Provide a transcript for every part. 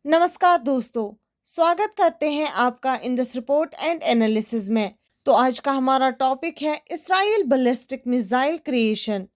नमस्कार दोस्तों, स्वागत करते हैं आपका in this report and analysis में। तो आज का हमारा टॉपिक है इसराइल बैलिस्टिक मिसाइल क्रिएशन।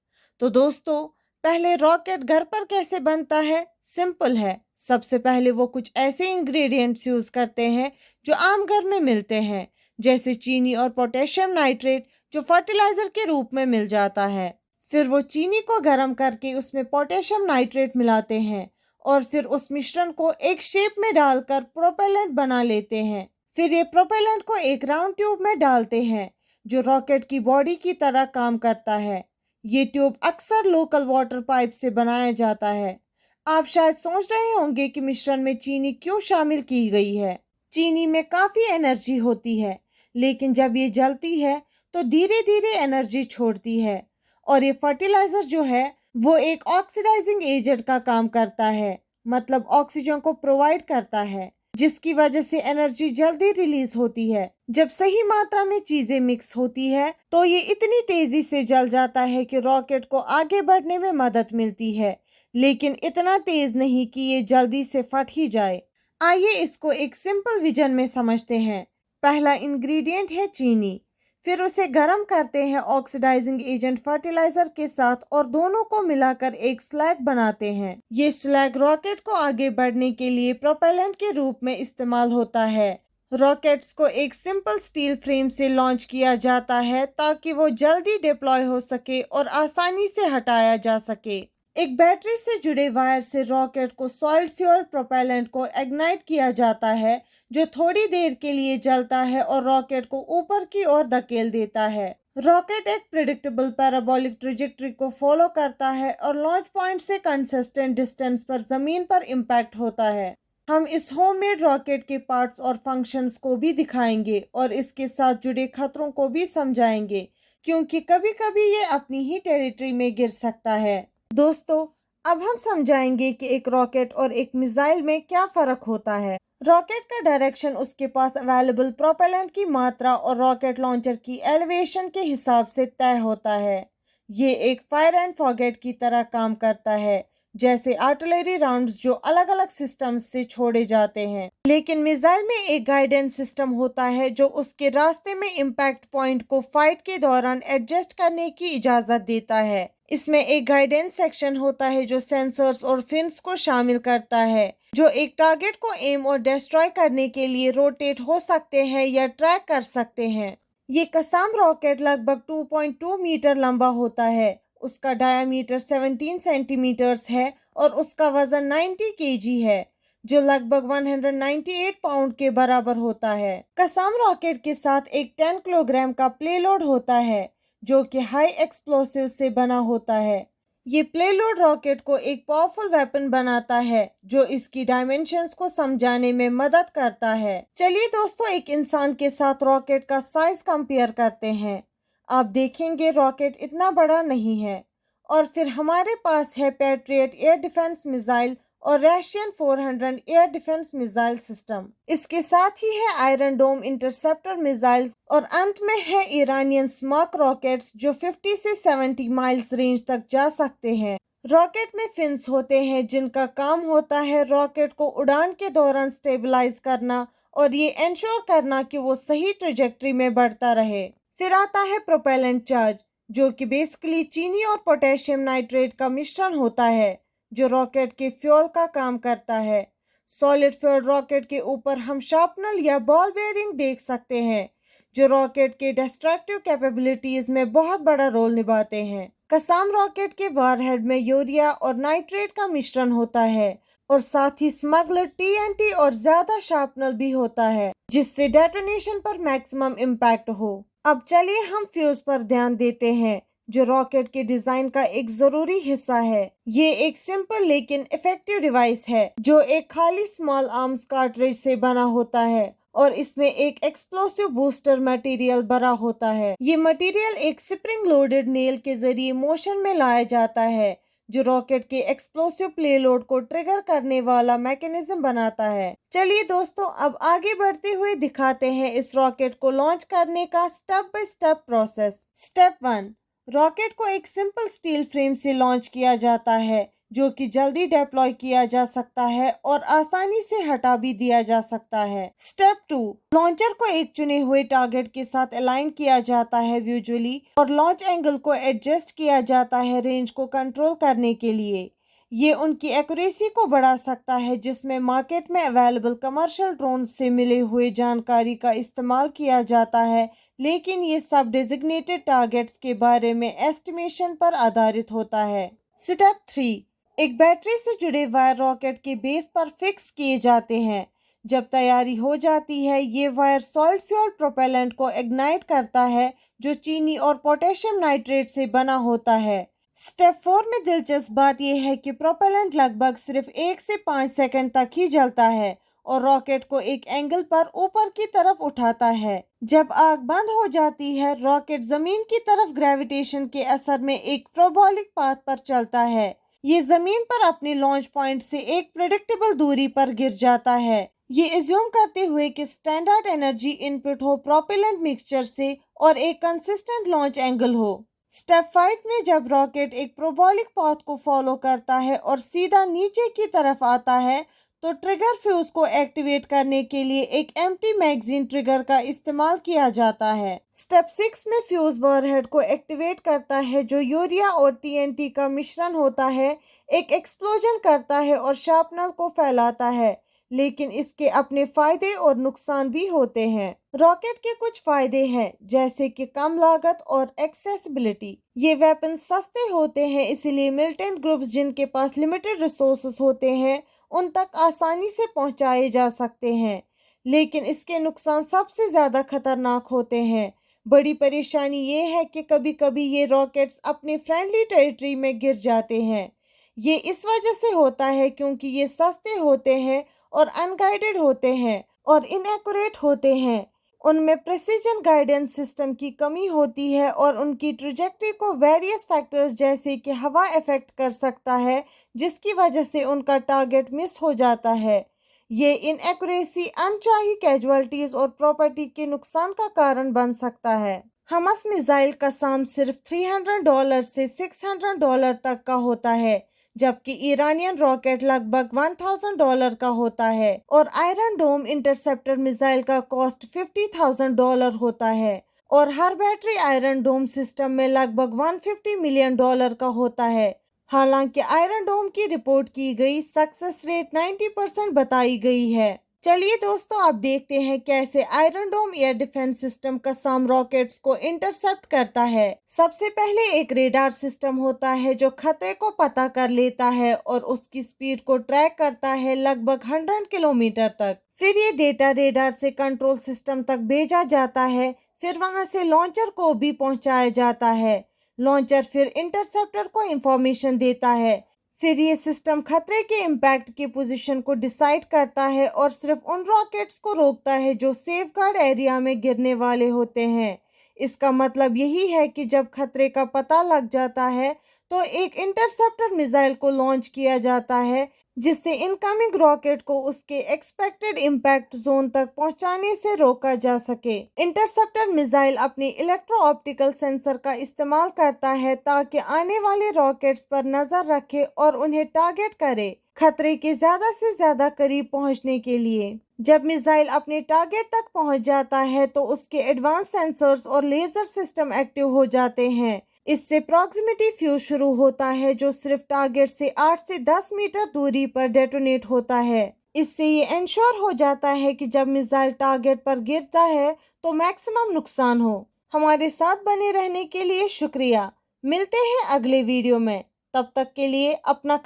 तो दोस्तों, पहले रॉकेट घर पर कैसे बनता है? सिंपल है। सबसे पहले वो कुछ ऐसे इंग्रेडिएंट्स यूज करते हैं जो आम घर में मिलते हैं, जैसे चीनी और पोटेशियम नाइट्रेट, जो फर्टिलाइजर के रूप में मिल जाता है। फिर वो चीनी को गर्म करके उसमें पोटेशियम नाइट्रेट मिलाते हैं और फिर उस मिश्रण को एक शेप में डालकर प्रोपेलेंट बना लेते हैं। फिर ये प्रोपेलेंट को एक राउंड ट्यूब में डालते हैं जो रॉकेट की बॉडी की तरह काम करता है। ये ट्यूब अक्सर लोकल वाटर पाइप से बनाया जाता है। आप शायद सोच रहे होंगे कि मिश्रण में चीनी क्यों शामिल की गई है। चीनी में काफी एनर्जी होती है, लेकिन जब ये जलती है तो धीरे धीरे एनर्जी छोड़ती है और ये फर्टिलाइजर जो है वो एक ऑक्सीडाइजिंग एजेंट का काम करता है, मतलब ऑक्सीजन को प्रोवाइड करता है, जिसकी वजह से एनर्जी जल्दी रिलीज होती है। जब सही मात्रा में चीजें मिक्स होती है तो ये इतनी तेजी से जल जाता है कि रॉकेट को आगे बढ़ने में मदद मिलती है, लेकिन इतना तेज नहीं कि ये जल्दी से फट ही जाए। आइए इसको एक सिंपल विजन में समझते हैं। पहला इंग्रेडिएंट है चीनी। फिर उसे गर्म करते हैं ऑक्सीडाइजिंग एजेंट फर्टिलाइजर के साथ और दोनों को मिलाकर एक स्लैग बनाते हैं। ये स्लैग रॉकेट को आगे बढ़ने के लिए प्रोपेलेंट के रूप में इस्तेमाल होता है। रॉकेट्स को एक सिंपल स्टील फ्रेम से लॉन्च किया जाता है ताकि वो जल्दी डिप्लॉय हो सके और आसानी से हटाया जा सके। एक बैटरी से जुड़े वायर से रॉकेट को सॉलिड फ्यूल प्रोपेलेंट को इग्नाइट किया जाता है, जो थोड़ी देर के लिए जलता है और रॉकेट को ऊपर की ओर धकेल देता है। रॉकेट एक प्रिडिक्टेबल पैराबोलिक ट्रेजेक्टरी को फॉलो करता है और लॉन्च पॉइंट से कंसिस्टेंट डिस्टेंस पर जमीन पर इम्पैक्ट होता है। हम इस होममेड रॉकेट के पार्ट्स और फंक्शंस को भी दिखाएंगे और इसके साथ जुड़े खतरों को भी समझाएंगे, क्योंकि कभी-कभी ये अपनी ही टेरिटरी में गिर सकता है। दोस्तों, अब हम समझाएंगे कि एक रॉकेट और एक मिसाइल में क्या फर्क होता है। रॉकेट का डायरेक्शन उसके पास अवेलेबल प्रोपेलेंट की मात्रा और रॉकेट लॉन्चर की एलिवेशन के हिसाब से तय होता है। ये एक फायर एंड फॉरगेट की तरह काम करता है, जैसे आर्टिलरी राउंड्स जो अलग अलग सिस्टम्स से छोड़े जाते हैं। लेकिन मिसाइल में एक गाइडेंस सिस्टम होता है जो उसके रास्ते में इम्पैक्ट पॉइंट को फाइट के दौरान एडजस्ट करने की इजाजत देता है। इसमें एक गाइडेंस सेक्शन होता है जो सेंसर्स और फिन्स को शामिल करता है, जो एक टारगेट को एम और डिस्ट्रॉय करने के लिए रोटेट हो सकते हैं या ट्रैक कर सकते हैं। ये कसाम रॉकेट लगभग 2.2 मीटर लंबा होता है। उसका डायामीटर 17 सेंटीमीटर्स है और उसका वजन 90 केजी है, जो लगभग 198 पाउंड के बराबर होता है। कसाम रॉकेट के साथ एक 10 किलोग्राम का प्लेलोड होता है, जो कि हाई एक्सप्लोसिव से बना होता है। ये प्लेलोड रॉकेट को एक पावरफुल वेपन बनाता है जो इसकी डायमेंशंस को समझाने में मदद करता है। चलिए दोस्तों, एक इंसान के साथ रॉकेट का साइज कंपेयर करते हैं। आप देखेंगे रॉकेट इतना बड़ा नहीं है। और फिर हमारे पास है पैट्रियट एयर डिफेंस मिसाइल और Russian 400 air defence missile system. इसके साथ ही है आयरन डोम इंटरसेप्टर मिसाइल्स और अंत में है ईरानियन स्मार्क रॉकेट्स जो 50 से 70 माइल्स रेंज तक जा सकते हैं। रॉकेट में फिन्स होते हैं जिनका काम होता है रॉकेट को उड़ान के दौरान स्टेबलाइज करना और ये इंश्योर करना कि वो सही ट्रेजेक्टरी में बढ़ता रहे। फिर आता है प्रोपेलेंट चार्ज, जो कि बेसिकली चीनी और पोटेशियम नाइट्रेट का मिश्रण होता है जो रॉकेट के फ्यूल का काम करता है। सॉलिड फ्यूल रॉकेट के ऊपर हम शार्पनर या बॉल बेयरिंग देख सकते हैं, जो रॉकेट के डिस्ट्रक्टिव कैपेबिलिटीज में बहुत बड़ा रोल निभाते हैं। कसाम रॉकेट के वारहेड में यूरिया और नाइट्रेट का मिश्रण होता है और साथ ही स्मगलर टीएनटी और ज्यादा शार्पनर भी होता है, जिससे डेटोनेशन पर मैक्सिमम इम्पैक्ट हो। अब चलिए हम फ्यूज पर ध्यान देते हैं, जो रॉकेट के डिजाइन का एक जरूरी हिस्सा है। ये एक सिंपल लेकिन इफेक्टिव डिवाइस है जो एक खाली स्मॉल आर्म्स कार्ट्रिज से बना होता है और इसमें एक एक्सप्लोसिव बूस्टर मटेरियल भरा होता है। ये मटेरियल एक स्प्रिंग लोडेड नेल के जरिए मोशन में लाया जाता है, जो रॉकेट के एक्सप्लोसिव प्लेलोड को ट्रिगर करने वाला मैकेनिज्म बनाता है। चलिए दोस्तों, अब आगे बढ़ते हुए दिखाते हैं इस रॉकेट को लॉन्च करने का step by step process. Step 1, rocket को एक सिंपल स्टील फ्रेम से लॉन्च किया जाता है जो कि जल्दी डिप्लॉय किया जा सकता है और आसानी से हटा भी दिया जा सकता है। स्टेप 2, लॉन्चर को एक चुने हुए टारगेट के साथ अलाइन किया जाता है विजुअली और लॉन्च एंगल को एडजस्ट किया जाता है रेंज को कंट्रोल करने के लिए। ये उनकी एक्यूरेसी को बढ़ा सकता है, जिसमें मार्केट में अवेलेबल कमर्शियल ड्रोन से मिले हुए जानकारी का इस्तेमाल किया जाता है, लेकिन ये सब डेजिग्नेटेड टारगेट्स के बारे में एस्टिमेशन पर आधारित होता है। स्टेप 3, एक बैटरी से जुड़े वायर रॉकेट के बेस पर फिक्स किए जाते हैं। जब तैयारी हो जाती है, ये वायर सॉलिड फ्यूल प्रोपेलेंट को इग्नाइट करता है, जो चीनी और पोटेशियम नाइट्रेट से बना होता है। स्टेप 4 में दिलचस्प बात यह है कि प्रोपेलेंट लगभग सिर्फ 1 से 5 सेकंड तक ही जलता है और रॉकेट को एक एंगल पर ऊपर की तरफ उठाता है। जब आग बंद हो जाती है, रॉकेट जमीन की तरफ ग्रेविटेशन के असर में एक प्रोबॉलिक पाथ पर चलता है। ये जमीन पर अपने लॉन्च पॉइंट से एक प्रेडिक्टेबल दूरी पर गिर जाता है, ये एज्यूम करते हुए कि स्टैंडर्ड एनर्जी इनपुट हो प्रोपेलेंट मिक्सचर से और एक कंसिस्टेंट लॉन्च एंगल हो। स्टेप 5 में जब रॉकेट एक प्रोबॉलिक पाथ को फॉलो करता है और सीधा नीचे की तरफ आता है, तो ट्रिगर फ्यूज को एक्टिवेट करने के लिए एक एम्प्टी मैगजीन ट्रिगर का इस्तेमाल किया जाता है। स्टेप 6 में फ्यूज वॉरहेड को एक्टिवेट करता है, जो यूरिया और टीएनटी का मिश्रण होता है, एक एक्सप्लोजन करता है और शार्पनर को फैलाता है। लेकिन इसके अपने फायदे और नुकसान भी होते हैं। रॉकेट के कुछ फायदे हैं, जैसे कि कम लागत और एक्सेसिबिलिटी। ये वेपन सस्ते होते हैं, इसलिए मिलिटेंट ग्रुप्स जिनके पास लिमिटेड रिसोर्सेज होते हैं उन तक आसानी से पहुंचाए जा सकते हैं। लेकिन इसके नुकसान सबसे ज़्यादा खतरनाक होते हैं। बड़ी परेशानी ये है कि कभी कभी ये रॉकेट्स अपने फ्रेंडली टेरिटरी में गिर जाते हैं। ये इस वजह से होता है क्योंकि ये सस्ते होते हैं और अनगाइडेड होते हैं और इनएक्यूरेट होते हैं। उनमें प्रिसीजन गाइडेंस सिस्टम की कमी होती है और उनकी ट्रैजेक्टरी को वेरियस फैक्टर्स जैसे कि हवा अफेक्ट कर सकता है, जिसकी वजह से उनका टारगेट मिस हो जाता है। ये इनएक्यूरेसी अनचाही कैजुअलिटीज और प्रॉपर्टी के नुकसान का कारण बन सकता है। हमस मिसाइल का साम सिर्फ $300 से $600 तक का होता है, जबकि ईरानियन रॉकेट लगभग $1000 का होता है और आयरन डोम इंटरसेप्टर मिसाइल का कॉस्ट $50,000 होता है और हर बैटरी आयरन डोम सिस्टम में लगभग $150 मिलियन का होता है। हालांकि आयरन डोम की रिपोर्ट की गई सक्सेस रेट 90% बताई गई है। चलिए दोस्तों, आप देखते हैं कैसे आयरन डोम एयर डिफेंस सिस्टम कसाम रॉकेट्स को इंटरसेप्ट करता है। सबसे पहले एक रेडार सिस्टम होता है जो खतरे को पता कर लेता है और उसकी स्पीड को ट्रैक करता है लगभग 100 किलोमीटर तक। फिर ये डेटा रेडार से कंट्रोल सिस्टम तक भेजा जाता है, फिर वहां से लॉन्चर को भी पहुंचाया जाता है। लॉन्चर फिर इंटरसेप्टर को इंफॉर्मेशन देता है। फिर ये सिस्टम खतरे के इम्पैक्ट की पोजीशन को डिसाइड करता है और सिर्फ उन रॉकेट्स को रोकता है जो सेफगार्ड एरिया में गिरने वाले होते हैं। इसका मतलब यही है कि जब खतरे का पता लग जाता है तो एक इंटरसेप्टर मिसाइल को लॉन्च किया जाता है, जिससे इनकमिंग रॉकेट को उसके एक्सपेक्टेड इम्पैक्ट जोन तक पहुंचाने से रोका जा सके। इंटरसेप्टर मिसाइल अपनी इलेक्ट्रो ऑप्टिकल सेंसर का इस्तेमाल करता है ताकि आने वाले रॉकेट्स पर नजर रखे और उन्हें टारगेट करे, खतरे के ज्यादा से ज्यादा करीब पहुंचने के लिए। जब मिसाइल अपने टारगेट तक पहुंच जाता है तो उसके एडवांस सेंसर्स और लेजर सिस्टम एक्टिव हो जाते हैं। इससे प्रॉक्सिमिटी फ्यूज शुरू होता है, जो सिर्फ टारगेट से 8 से 10 मीटर दूरी पर डेटोनेट होता है। इससे ये इंश्योर हो जाता है कि जब मिसाइल टारगेट पर गिरता है तो मैक्सिमम नुकसान हो। हमारे साथ बने रहने के लिए शुक्रिया। मिलते हैं अगले वीडियो में, तब तक के लिए अपना